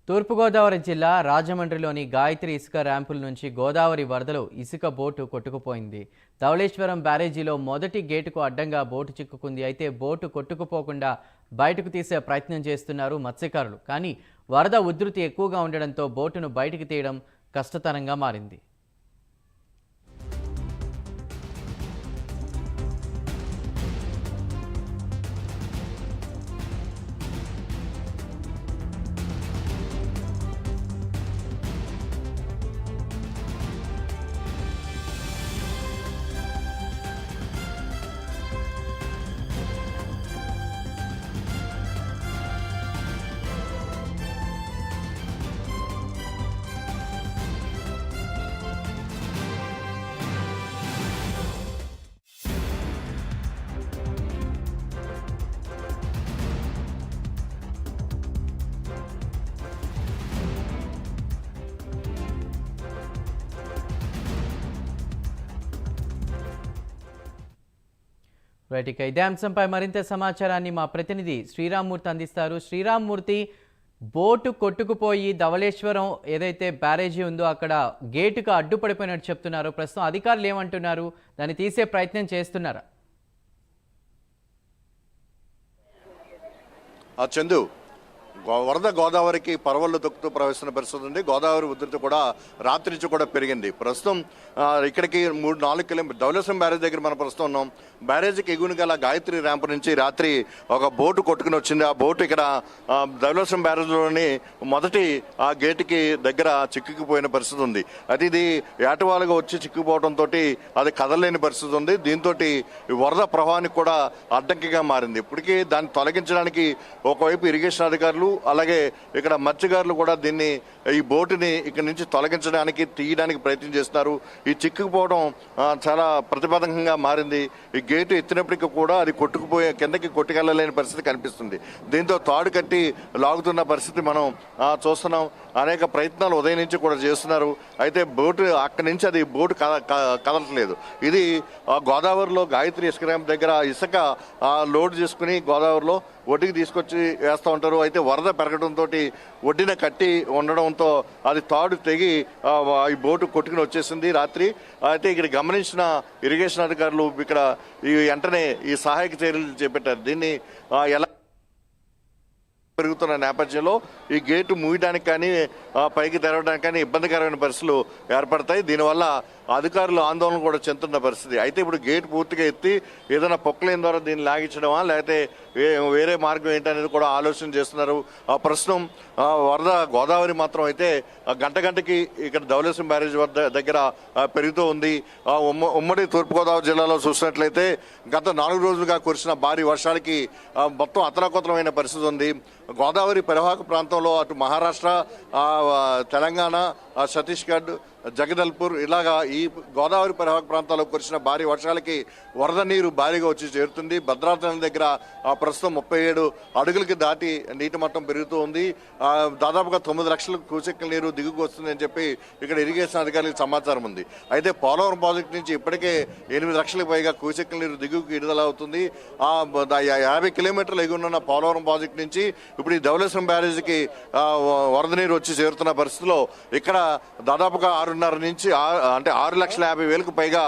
తూర్పుగోదావరి జిల్లా రాజమండ్రిలోని గాయత్రి ఇసుక ర్యాంపుల నుంచి గోదావరి వరదలో ఇసుక బోటు కొట్టుకుపోయింది. ధవళేశ్వరం బ్యారేజీలో మొదటి గేటుకు అడ్డంగా బోటు చిక్కుకుంది. అయితే బోటు కొట్టుకుపోకుండా బయటకు తీసే ప్రయత్నం చేస్తున్నారు మత్స్యకారులు. కానీ వరద ఉధృతి ఎక్కువగా ఉండడంతో బోటును బయటకు తీయడం కష్టతరంగా మారింది. రైట్, ఇక ఇదే అంశంపై మరింత సమాచారాన్ని మా ప్రతినిధి శ్రీరామ్మూర్తి అందిస్తారు. శ్రీరామ్మూర్తి, బోటు కొట్టుకుపోయి ధవళేశ్వరం ఏదైతే బ్యారేజీ ఉందో అక్కడ గేటుకు అడ్డుపడిపోయినట్టు చెప్తున్నారు. ప్రస్తుతం అధికారులు ఏమంటున్నారు? దాన్ని తీసే ప్రయత్నం చేస్తున్నారా? చందు, వరద గోదావరికి పరవళ్ళు తొక్కుతూ ప్రవేశిస్తున్న పరిస్థితి ఉంది. గోదావరి ఉధృతి కూడా రాత్రి నుంచి కూడా పెరిగింది. ప్రస్తుతం ఇక్కడికి 3-4 కిలోమీటర్ ధవళేశ్వరం బ్యారేజ్ దగ్గర మనం ప్రస్తుతం ఉన్నాం. బ్యారేజ్కి ఎగున గల గాయత్రి ర్యాంప్ నుంచి రాత్రి ఒక బోటు కొట్టుకుని వచ్చింది. ఆ బోటు ఇక్కడ ధవళేశ్వరం బ్యారేజ్లోని మొదటి ఆ గేటుకి దగ్గర చిక్కుకుపోయిన పరిస్థితి ఉంది. అయితే ఇది ఏటవాలుగా వచ్చి చిక్కుపోవడంతో అది కదలలేని పరిస్థితి ఉంది. దీంతో వరద ప్రవాహానికి కూడా అడ్డంకిగా మారింది. ఇప్పటికీ దాన్ని తొలగించడానికి ఒకవైపు ఇరిగేషన్ అధికారులు అలాగే ఇక్కడ మత్స్యకారులు కూడా ఈ బోటుని ఇక్కడ నుంచి తొలగించడానికి తీయడానికి ప్రయత్నం చేస్తున్నారు. ఈ చిక్కుకుపోవడం చాలా ప్రతిపాదకంగా మారింది. ఈ గేటు ఎత్తినప్పటికీ కూడా అది కిందకి కొట్టుకెళ్లలేని పరిస్థితి కనిపిస్తుంది. దీంతో తాడు కట్టి లాగుతున్న పరిస్థితి మనం చూస్తున్నాం. అనేక ప్రయత్నాలు ఉదయం నుంచి కూడా చేస్తున్నారు. అయితే బోటు అక్కడి నుంచి అది బోటు కదలట్లేదు. ఇది గోదావరిలో గాయత్రి ఇసుక ర్యాంప్ దగ్గర ఇసుక లోడ్ చేసుకుని గోదావరిలో ఒడ్డుకి తీసుకొచ్చి వేస్తూ ఉంటారు. అయితే వరద పెరగడంతో ఒడ్డున కట్టి ఉండడంతో అది తాడు తెగి ఈ బోటు కొట్టుకుని వచ్చేసింది రాత్రి. అయితే ఇక్కడ గమనించిన ఇరిగేషన్ అధికారులు ఇక్కడ వెంటనే ఈ సహాయక చర్యలు చేపట్టారు. దీన్ని ఎలా పెరుగుతున్న నేపథ్యంలో ఈ గేటు మూయడానికి కానీ పైకి తెరవడానికి కానీ ఇబ్బందికరమైన పరిస్థితులు ఏర్పడతాయి. దీనివల్ల అధికారులు ఆందోళన కూడా చెందుతున్న పరిస్థితి. అయితే ఇప్పుడు గేటు పూర్తిగా ఎత్తి ఏదైనా పొక్కలేని ద్వారా దీన్ని లాగించడమా లేకపోతే వేరే మార్గం ఏంటనేది కూడా ఆలోచన చేస్తున్నారు. ప్రస్తుతం వరద గోదావరి మాత్రం అయితే గంటకి ఇక్కడ ధవళేశ్వరం బ్యారేజ్ దగ్గర పెరుగుతూ ఉంది. ఉమ్మడి తూర్పుగోదావరి జిల్లాలో చూసినట్లయితే గత 4 రోజులుగా కురిసిన భారీ వర్షాలకి మొత్తం అతలాకుతలమైన పరిస్థితి ఉంది. గోదావరి పరివాహక ప్రాంతంలో అటు మహారాష్ట్ర, తెలంగాణ, ఛత్తీస్గఢ్, జగదల్పూర్ ఇలాగా ఈ గోదావరి పరివాహక ప్రాంతాల్లో కురిసిన భారీ వర్షాలకి వరద నీరు భారీగా వచ్చి చేరుతుంది. భద్రాచలం దగ్గర ప్రస్తుతం 37 అడుగులకి దాటి నీటి మట్టం పెరుగుతూ ఉంది. దాదాపుగా 9 లక్షల క్యూసెక్కుల నీరు దిగుకు వస్తుందని చెప్పి ఇక్కడ ఇరిగేషన్ అధికారులకు సమాచారం ఉంది. అయితే పోలవరం ప్రాజెక్టు నుంచి ఇప్పటికే 8 లక్షలకు పైగా క్యూసెక్కుల నీరు దిగుకు విడుదల అవుతుంది. 50 కిలోమీటర్లు ఎగురున్న పోలవరం ప్రాజెక్టు నుంచి ఇప్పుడు ఈ ధవళేశ్వరం బ్యారేజీకి వరద నీరు వచ్చి చేరుతున్న పరిస్థితిలో ఇక్కడ దాదాపుగా 6.5 నుంచి 6,50,000 పైగా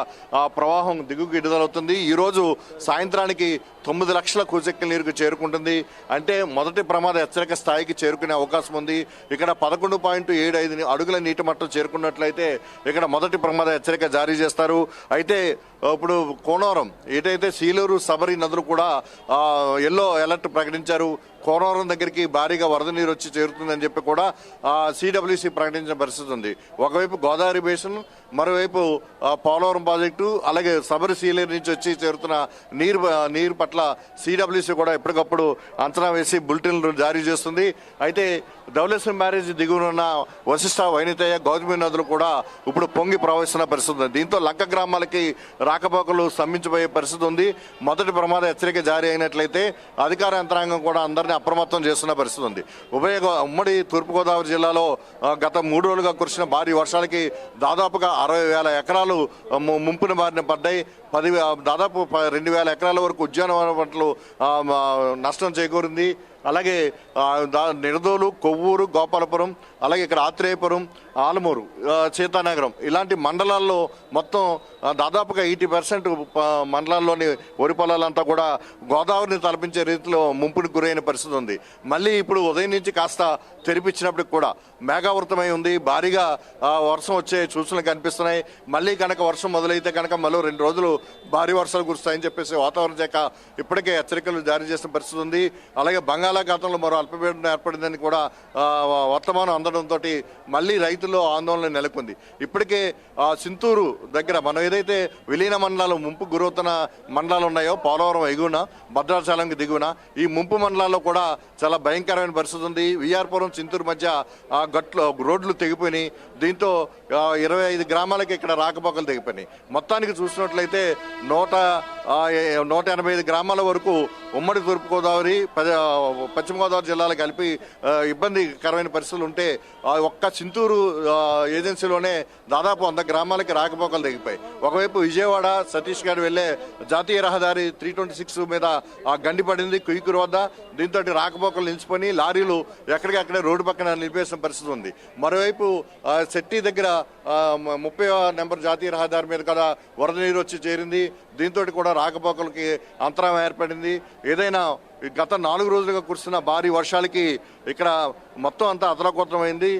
ప్రవాహం దిగుకు విడుదలవుతుంది. ఈరోజు సాయంత్రానికి 9 లక్షల క్యూసెక్కుల నీరుకు చేరుకుంటుంది. అంటే మొదటి ప్రమాద హెచ్చరిక స్థాయికి చేరుకునే అవకాశం ఉంది. ఇక్కడ 11.75 అడుగుల నీటి మట్టం చేరుకున్నట్లయితే ఇక్కడ మొదటి ప్రమాద హెచ్చరిక జారీ చేస్తారు. అయితే ఇప్పుడు కోనవరం ఏదైతే సీలూరు, సబరి నదులు కూడా ఎల్లో అలర్ట్ ప్రకటించారు. కోనవరం దగ్గరికి భారీగా వరద నీరు వచ్చి చేరుతుందని చెప్పి కూడా సిడబ్ల్యూసి ప్రకటించిన పరిస్థితి ఉంది. ఒకవైపు గోదావరి బేసిన్, మరోవైపు పోలవరం ప్రాజెక్టు అలాగే సబరి సీలేరు నుంచి వచ్చి చేరుతున్న నీరు పట్ల సిడబ్ల్యూసి కూడా ఎప్పటికప్పుడు అంచనా వేసి బులెటిన్లు జారీ చేస్తుంది. అయితే ధవళేశ్వరం బ్యారేజీ దిగువనున్న వశిష్ఠ, వైనితయ్య, గౌతమి నదులు కూడా ఇప్పుడు పొంగి ప్రవహిస్తున్న పరిస్థితి ఉంది. దీంతో లంక గ్రామాలకి రాకపోకలు స్తంభించిపోయే పరిస్థితి ఉంది. మొదటి ప్రమాద హెచ్చరిక జారీ అయినట్లయితే అధికార యంత్రాంగం కూడా అందరినీ అప్రమత్తం చేస్తున్న పరిస్థితి ఉంది. ఉమ్మడి తూర్పుగోదావరి జిల్లాలో గత 3 రోజులుగా కురిసిన భారీ వర్షాలకి దాదాపుగా 60,000 ఎకరాలు ముంపున బారిన పడ్డాయి. దాదాపు 2,000 ఎకరాల వరకు ఉద్యానవన పంటలు నష్టం చేకూరింది. అలాగే నిడదోలు, కొవ్వూరు, గోపాలపురం, అలాగే ఇక్కడ ఆత్రేయపురం, ఆలమూరు, సీతానగరం ఇలాంటి మండలాల్లో మొత్తం దాదాపుగా 80% మండలాల్లోని వరి పొలాలంతా కూడా గోదావరిని తలపించే రీతిలో ముంపుకు గురైన పరిస్థితి ఉంది. మళ్ళీ ఇప్పుడు ఉదయం నుంచి కాస్త తెరిపించినప్పటికి కూడా మేఘావృతమై ఉంది. భారీగా వర్షం వచ్చే సూచనలు కనిపిస్తున్నాయి. మళ్ళీ కనుక వర్షం మొదలైతే కనుక మరో 2 రోజులు భారీ వర్షాలు కురుస్తాయని చెప్పేసి వాతావరణ శాఖ ఇప్పటికే హెచ్చరికలు జారీ చేసిన పరిస్థితి ఉంది. అలాగే బంగాళాఖాతంలో మరో అల్పపీడనం ఏర్పడిందని కూడా వర్తమానం అందడంతో మళ్ళీ రైతుల్లో ఆందోళన నెలకొంది. ఇప్పటికే సింతూరు దగ్గర మనం ఏదైతే విలీన మండలాలు ముంపు గురవుతున్న మండలాలు ఉన్నాయో, పోలవరం ఎగువన, భద్రాచలంకి దిగువన, ఈ ముంపు మండలాల్లో కూడా చాలా భయంకరమైన పరిస్థితి ఉంది. విఆర్పురం, చింతూరు మధ్య రోడ్లు తెగిపోయినాయి. దీంతో 25 గ్రామాలకి ఇక్కడ రాకపోకలు తెగిపోయినాయి. మొత్తానికి చూసినట్లయితే 185 గ్రామాల వరకు ఉమ్మడి తూర్పుగోదావరి, పశ్చిమ గోదావరి జిల్లాలు కలిపి ఇబ్బందికరమైన పరిస్థితులు ఉంటే ఒక్క చింతూరు ఏజెన్సీలోనే దాదాపు 100 గ్రామాలకి రాకపోకలు తెగిపోయి. ఒకవైపు విజయవాడ సతీష్ గారు వెళ్లే జాతీయ రహదారి 326 మీద గండి పడింది కుయ్యూరు వద్ద. దీంతో రాకపోకలు నిలిచిపోయి లారీలు ఎక్కడికక్కడే రోడ్డు పక్కన నిలిపేసిన పరిస్థితి ఉంది. మరోవైపు శెట్టి దగ్గర 30వ నెంబర్ జాతీయ రహదారి మీద కూడా వరద నీరు వచ్చి చేరింది. దీంతో కూడా రాకపోకలకి అంతరాయం ఏర్పడింది. ఏదైనా గత 4 రోజులుగా కురుస్తున్న భారీ వర్షాలకి ఇక్కడ మొత్తం అంతా అతలాకుతలమైంది.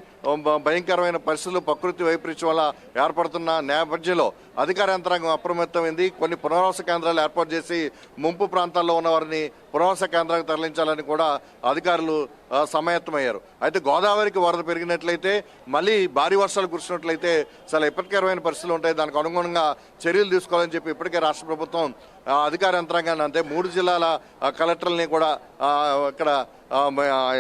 భయంకరమైన పరిస్థితులు ప్రకృతి వైపరీత్యం వల్ల ఏర్పడుతున్న నేపథ్యంలో అధికార యంత్రాంగం అప్రమత్తమైంది. కొన్ని పునరావాస కేంద్రాలు ఏర్పాటు చేసి ముంపు ప్రాంతాల్లో ఉన్న వారిని పునరావాస కేంద్రాలకు తరలించాలని కూడా అధికారులు సమాయత్తమయ్యారు. అయితే గోదావరికి వరద పెరిగినట్లయితే, మళ్ళీ భారీ వర్షాలు కురిసినట్లయితే చాలా విపత్కరమైన పరిస్థితులు ఉంటాయి. దానికి అనుగుణంగా చర్యలు తీసుకోవాలని చెప్పి ఇప్పటికే రాష్ట్ర ప్రభుత్వం అధికార యంత్రాంగాన్ని, అంటే 3 జిల్లాల కలెక్టర్లని కూడా ఇక్కడ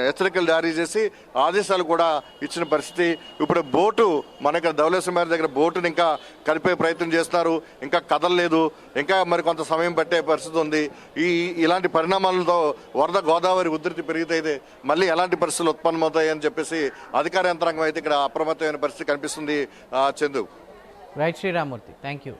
హెచ్చరికలు జారీ చేసి ఆదేశాలు కూడా ఇచ్చిన పరిస్థితి. ఇప్పుడు బోటు మనకి ధవళేశ్వరం దగ్గర బోటుని ఇంకా కలిపే ప్రయత్నం చేస్తున్నారు. ఇంకా కదలలేదు. ఇంకా మరి కొంత సమయం పట్టే పరిస్థితి ఉంది. ఇలాంటి పరిణామాలతో వరద గోదావరి ఉధృతి పెరిగితే మళ్ళీ ఎలాంటి పరిస్థితులు ఉత్పన్నమవుతాయని చెప్పేసి అధికార యంత్రాంగం అయితే ఇక్కడ అప్రమత్తమైన పరిస్థితి కనిపిస్తుంది. Chandu. Right Sriramurthy, thank you.